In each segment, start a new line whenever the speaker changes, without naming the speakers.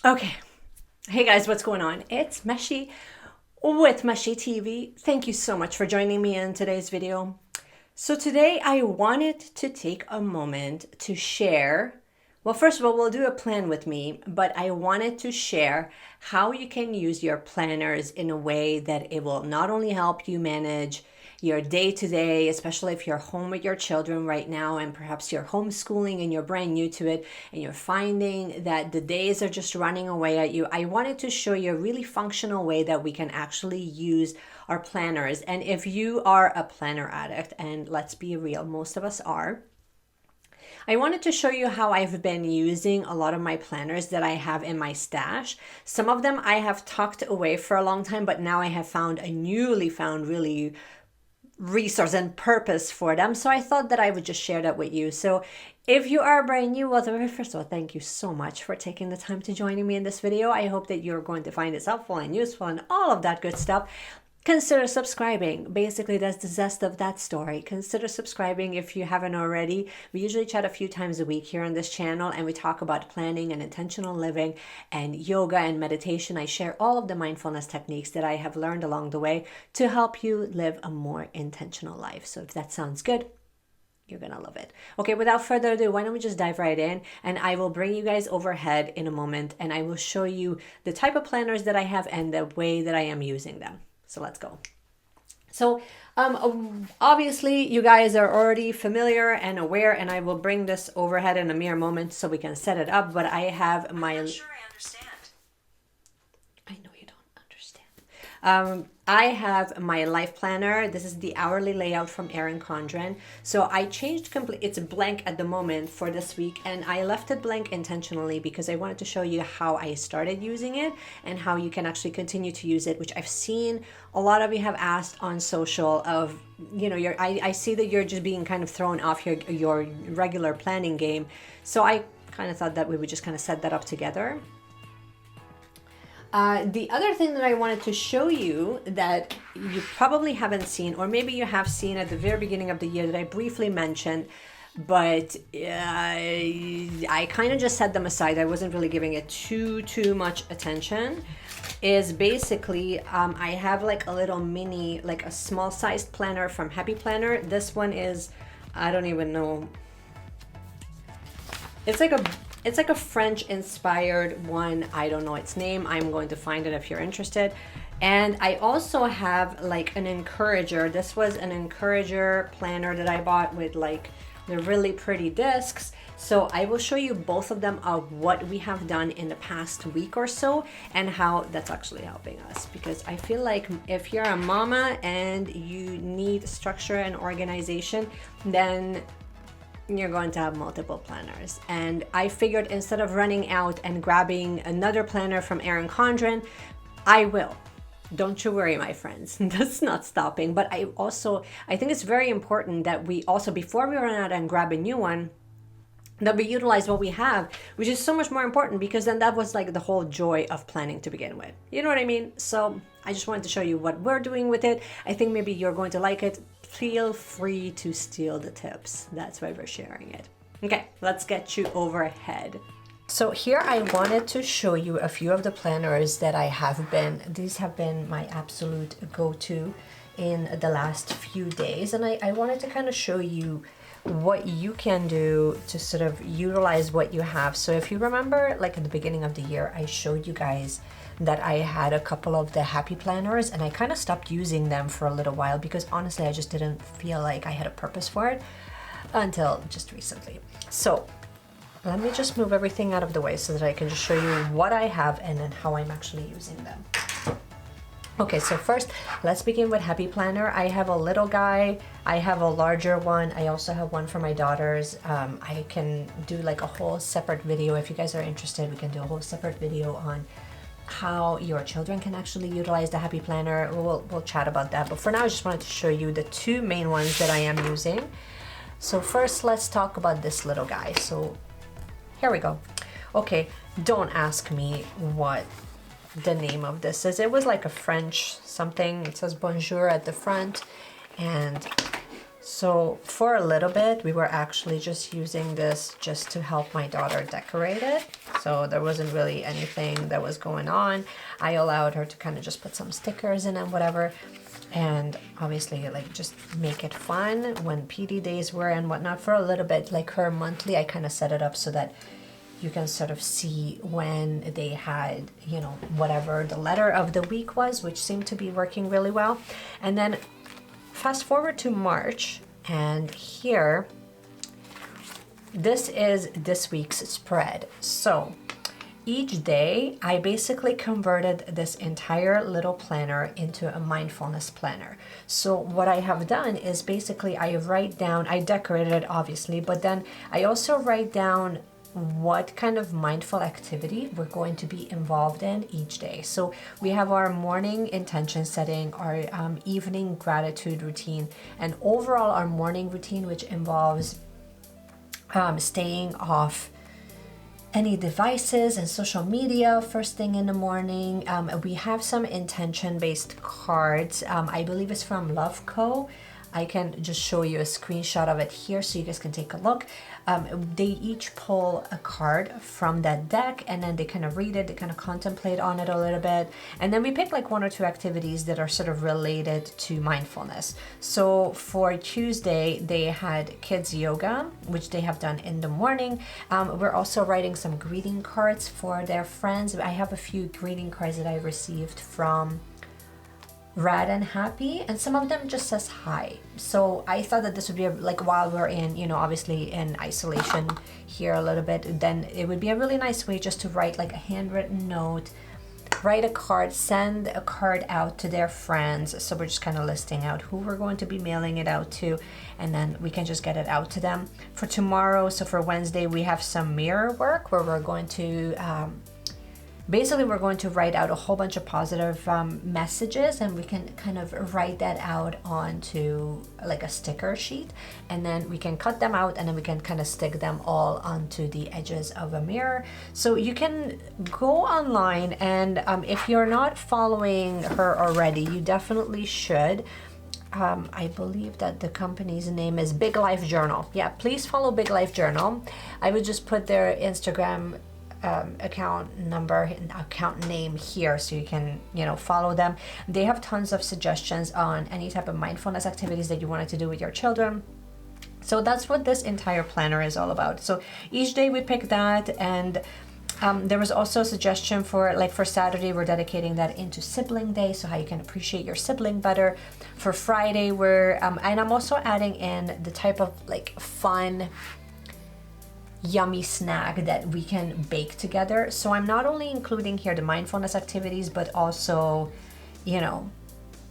Okay. Hey guys, what's going on? It's Meshi with Meshi TV. Thank you so much for joining me in today's video. So today I wanted to take a moment to share. Well, first of all, we'll do a plan with me, but I wanted to share how you can use your planners in a way that it will not only help you manage your day to day, especially if you're home with your children right now and perhaps you're homeschooling and you're brand new to it and you're finding that the days are just running away at you. I wanted to show you a really functional way that we can actually use our planners. And if you are a planner addict, and let's be real, most of us are, I wanted to show you how I've been using a lot of my planners that I have in my stash. Some of them I have tucked away for a long time, but now I have found a newly found really resource and purpose for them. So I thought that I would just share that with you. So if you are brand new, well, first of all, thank you so much for taking the time to joining me in this video. I hope that you're going to find this helpful and useful and all of that good stuff. Consider subscribing. Basically, that's the zest of that story. Consider subscribing if you haven't already. We usually chat a few times a week here on this channel, and we talk about planning and intentional living and yoga and meditation. I share all of the mindfulness techniques that I have learned along the way to help you live a more intentional life. So if that sounds good, you're gonna love it. Okay, without further ado, why don't we just dive right in, and I will bring you guys overhead in a moment, and I will show you the type of planners that I have and the way that I am using them. So let's go. So obviously you guys are already familiar and aware, and I will bring this overhead in a mere moment so we can set it up. But I have my... I'm not sure I understand. I know you don't understand. I have my life planner. This is the hourly layout from Erin Condren. So I changed it's blank at the moment for this week, and I left it blank intentionally because I wanted to show you how I started using it and how you can actually continue to use it, which I've seen a lot of you have asked on social of, you know, I see that you're just being kind of thrown off your regular planning game. So I kind of thought that we would just kind of set that up together. The other thing that I wanted to show you that you probably haven't seen, or maybe you have seen at the very beginning of the year that I briefly mentioned, but I kind of just set them aside. I wasn't really giving it too much attention. Is basically I have like a little mini, like a small sized planner from Happy Planner. This one is, I don't even know. It's like a French inspired one. I don't know its name. I'm going to find it if you're interested. And I also have like an encourager. This was an encourager planner that I bought with like the really pretty discs. So I will show you both of them of what we have done in the past week or so and how that's actually helping us. Because I feel like if you're a mama and you need structure and organization, then you're going to have multiple planners. And I figured instead of running out and grabbing another planner from Erin Condren, I will. Don't you worry, my friends. That's not stopping. But I think it's very important that we also, before we run out and grab a new one, that we utilize what we have, which is so much more important, because then that was like the whole joy of planning to begin with. You know what I mean? So I just wanted to show you what we're doing with it. I think maybe you're going to like it. Feel free to steal the tips. That's why we're sharing it. Okay, let's get you overhead. So here I wanted to show you a few of the planners that these have been my absolute go-to in the last few days. And I wanted to kind of show you what you can do to sort of utilize what you have. So if you remember, like at the beginning of the year, I showed you guys that I had a couple of the Happy Planners, and I kind of stopped using them for a little while because honestly I just didn't feel like I had a purpose for it until just recently. So let me just move everything out of the way so that I can just show you what I have and then how I'm actually using them. Okay, so first let's begin with Happy Planner. I have a little guy, I have a larger one, I also have one for my daughters. I can do like a whole separate video. If you guys are interested, we can do a whole separate video on how your children can actually utilize the Happy Planner. We'll chat about that, but for now I just wanted to show you the two main ones that I am using. So first let's talk about this little guy. So here we go. Okay, don't ask me what the name of this is. It was like a French something. It says bonjour at the front, and So for a little bit, we were actually just using this just to help my daughter decorate it. So there wasn't really anything that was going on. I allowed her to kind of just put some stickers in and whatever. And obviously like just make it fun when PD days were and whatnot. For a little bit, like her monthly, I kind of set it up so that you can sort of see when they had, you know, whatever the letter of the week was, which seemed to be working really well. And then fast forward to March, and here, this is this week's spread. So each day, I basically converted this entire little planner into a mindfulness planner. So what I have done is basically I write down, I decorated it obviously, but then I also write down what kind of mindful activity we're going to be involved in each day. So we have our morning intention setting, our evening gratitude routine, and overall our morning routine, which involves staying off any devices and social media first thing in the morning. We have some intention-based cards. I believe it's from Love Co. I can just show you a screenshot of it here so you guys can take a look. They each pull a card from that deck, and then they kind of read it, they kind of contemplate on it a little bit, and then we pick like one or two activities that are sort of related to mindfulness. So for Tuesday, they had kids yoga, which they have done in the morning. We're also writing some greeting cards for their friends. I have a few greeting cards that I received from Rad and Happy, and some of them just says hi. So I thought that this would be like, while we're in, you know, obviously in isolation here a little bit, then it would be a really nice way just to write like a handwritten note, write a card, send a card out to their friends. So we're just kind of listing out who we're going to be mailing it out to, and then we can just get it out to them. For tomorrow, so for Wednesday, we have some mirror work where we're going to basically, we're going to write out a whole bunch of positive messages, and we can kind of write that out onto like a sticker sheet, and then we can cut them out, and then we can kind of stick them all onto the edges of a mirror. So you can go online, and if you're not following her already, you definitely should. I believe that the company's name is Big Life Journal. Yeah, please follow Big Life Journal. I would just put their Instagram account number and account name here so you can, you know, follow them. They have tons of suggestions on any type of mindfulness activities that you wanted to do with your children. So that's what this entire planner is all about. So each day we pick that, and there was also a suggestion for, like, for Saturday, we're dedicating that into sibling day, so how you can appreciate your sibling better. For Friday, we're and I'm also adding in the type of like fun yummy snack that we can bake together. So I'm not only including here the mindfulness activities, but also, you know,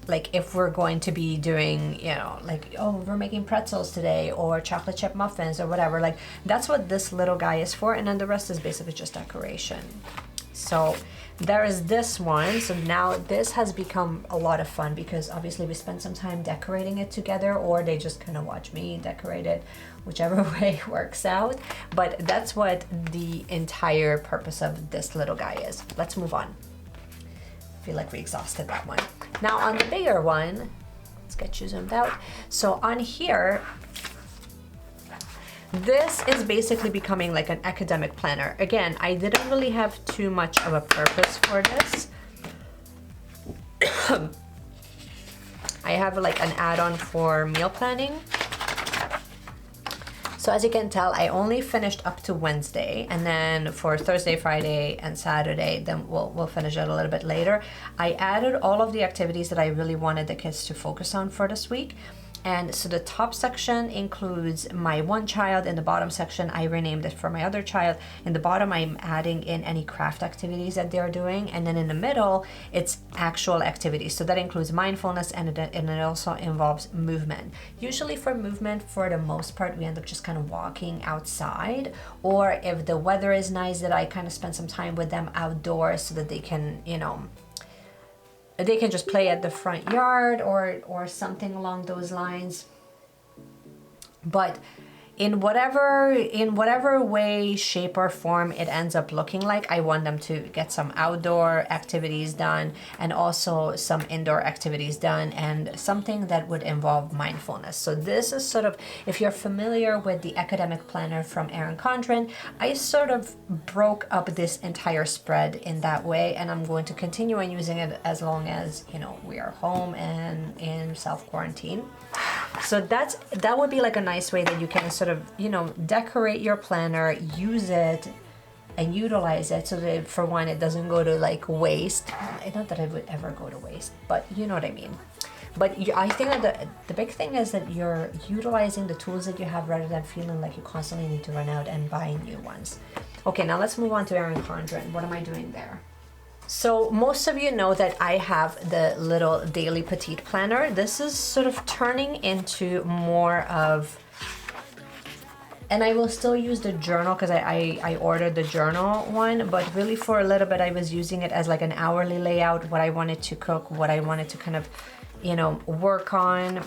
like if we're going to be doing, you know, like, oh, we're making pretzels today, or chocolate chip muffins, or whatever, like that's what this little guy is for. And then the rest is basically just decoration. So there is this one. So now this has become a lot of fun because obviously we spend some time decorating it together, or they just kind of watch me decorate it, whichever way works out. But that's what the entire purpose of this little guy is. Let's move on. I feel like we exhausted that one. Now on the bigger one, let's get you zoomed out. So on here, this is basically becoming like an academic planner. Again, I didn't really have too much of a purpose for this. I have like an add-on for meal planning. So as you can tell, I only finished up to Wednesday, and then for Thursday, Friday, and Saturday, then we'll finish it a little bit later. I added all of the activities that I really wanted the kids to focus on for this week. And so the top section includes my one child. In the bottom section, I renamed it for my other child. In the bottom, I'm adding in any craft activities that they're doing. And then in the middle, it's actual activities. So that includes mindfulness, and it also involves movement. Usually for movement, for the most part, we end up just kind of walking outside. Or if the weather is nice, that I kind of spend some time with them outdoors so that they can, you know, they can just play at the front yard or something along those lines. But in whatever way, shape, or form it ends up looking like. I want them to get some outdoor activities done and also some indoor activities done, and something that would involve mindfulness. So this is sort of, if you're familiar with the academic planner from Erin Condren, I sort of broke up this entire spread in that way, and I'm going to continue on using it as long as, you know, we are home and in self-quarantine. So that would be like a nice way that you can sort of, you know, decorate your planner, use it and utilize it, so that for one, it doesn't go to like waste. Not that it would ever go to waste, but you know what I mean. But I think that the big thing is that you're utilizing the tools that you have rather than feeling like you constantly need to run out and buy new ones. Okay, now let's move on to Erin Condren. What am I doing there? So most of you know that I have the little daily petite planner. This is sort of turning into more of, and I will still use the journal because I ordered the journal one, but really for a little bit I was using it as like an hourly layout, what I wanted to cook, what I wanted to kind of, you know, work on.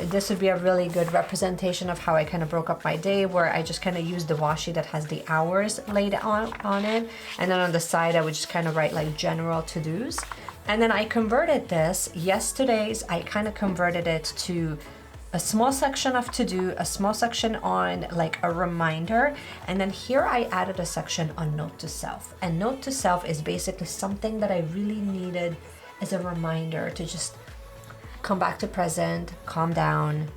This would be a really good representation of how I kind of broke up my day, where I just kind of used the washi that has the hours laid on it, and then on the side I would just kind of write like general to-dos. And then I converted this, yesterday's, I kind of converted it to a small section of to-do, a small section on like a reminder, and then here I added a section on note to self. And note to self is basically something that I really needed as a reminder to just come back to present, calm down,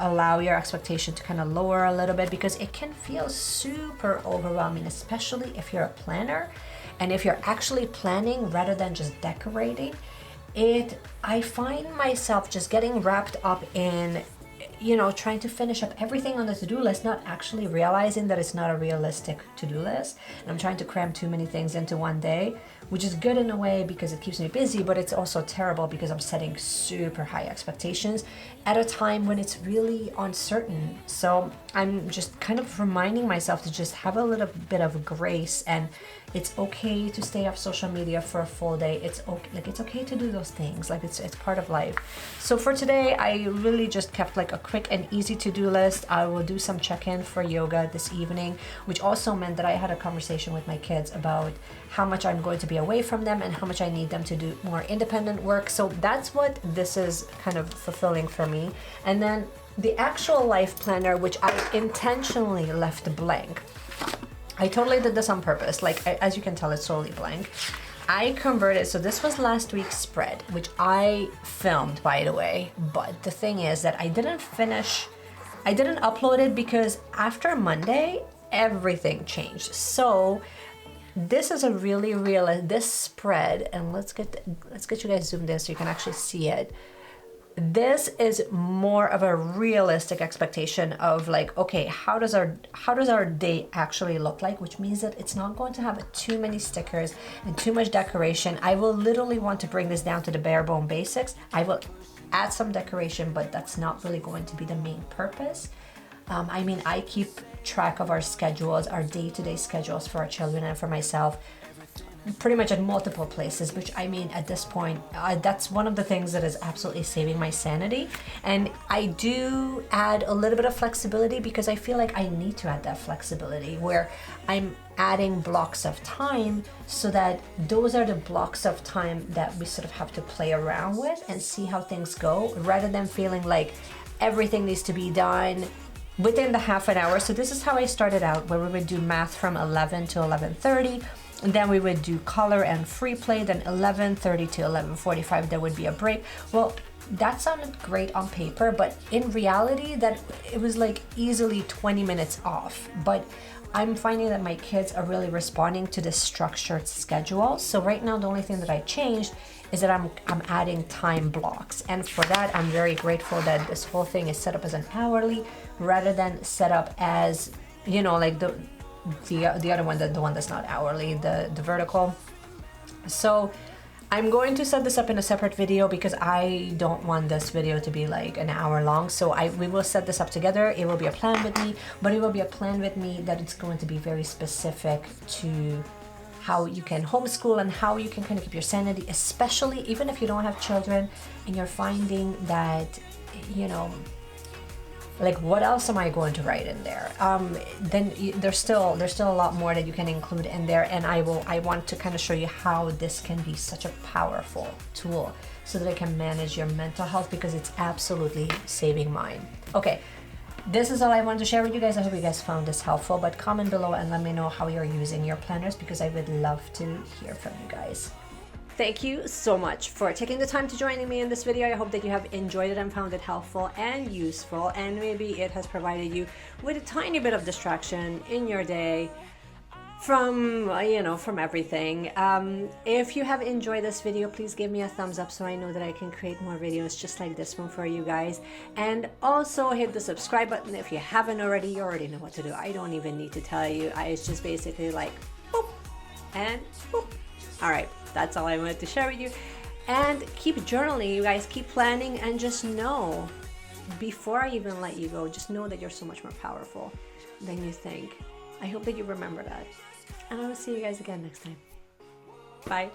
allow your expectation to kind of lower a little bit, because it can feel super overwhelming, especially if you're a planner and if you're actually planning rather than just decorating. I find myself just getting wrapped up in, you know, trying to finish up everything on the to-do list, not actually realizing that it's not a realistic to-do list. And I'm trying to cram too many things into one day, which is good in a way because it keeps me busy, but it's also terrible because I'm setting super high expectations at a time when it's really uncertain. So I'm just kind of reminding myself to just have a little bit of grace, and it's okay to stay off social media for a full day. It's okay to do those things. Like it's part of life. So for today, I really just kept like a quick and easy to-do list. I will do some check-in for yoga this evening, which also meant that I had a conversation with my kids about how much I'm going to be away from them and how much I need them to do more independent work. So that's what this is kind of fulfilling for me. And then the actual life planner, which I intentionally left blank. I totally did this on purpose. Like, as you can tell, it's totally blank. I converted, so this was last week's spread, which I filmed, by the way. But the thing is that I didn't upload it because after Monday, everything changed. So this is a really real, this spread, and let's get you guys zoomed in so you can actually see it. This is more of a realistic expectation of like, okay, how does our day actually look like, which means that it's not going to have too many stickers and too much decoration. I will literally want to bring this down to the bare bone basics. I will add some decoration, but that's not really going to be the main purpose. I mean, I keep track of our schedules, our day-to-day schedules for our children and for myself, pretty much at multiple places, which I mean, at this point, that's one of the things that is absolutely saving my sanity. And I do add a little bit of flexibility because I feel like I need to add that flexibility, where I'm adding blocks of time so that those are the blocks of time that we sort of have to play around with and see how things go, rather than feeling like everything needs to be done within the half an hour. So this is how I started out, where we would do math from 11 to 11:30. And then we would do color and free play, then 11:30 to 11:45, there would be a break. Well, that sounded great on paper, but in reality, that it was like easily 20 minutes off. But I'm finding that my kids are really responding to this structured schedule. So right now, the only thing that I changed is that I'm adding time blocks. And for that, I'm very grateful that this whole thing is set up as an hourly rather than set up as, you know, like the other one, the one that's not hourly, the vertical. So I'm going to set this up in a separate video because I don't want this video to be like an hour long. So we will set this up together. It will be a plan with me, but it will be a plan with me that it's going to be very specific to how you can homeschool and how you can kind of keep your sanity, especially even if you don't have children and you're finding that, you know, like what else am I going to write in there? There's still a lot more that you can include in there, and I want to kind of show you how this can be such a powerful tool so that I can manage your mental health, because it's absolutely saving mine. Okay, this is all I wanted to share with you guys. I hope you guys found this helpful, but comment below and let me know how you're using your planners, because I would love to hear from you guys. Thank you so much for taking the time to join me in this video. I hope that you have enjoyed it and found it helpful and useful, and maybe it has provided you with a tiny bit of distraction in your day from from everything. If you have enjoyed this video, please give me a thumbs up so I know that I can create more videos just like this one for you guys, and also hit the subscribe button if you haven't already. You already know what to do. I don't even need to tell you. It's just basically like boop and boop. All right, that's all I wanted to share with you. And keep journaling, you guys. Keep planning, and just know, before I even let you go, just know that you're so much more powerful than you think. I hope that you remember that. And I will see you guys again next time. Bye.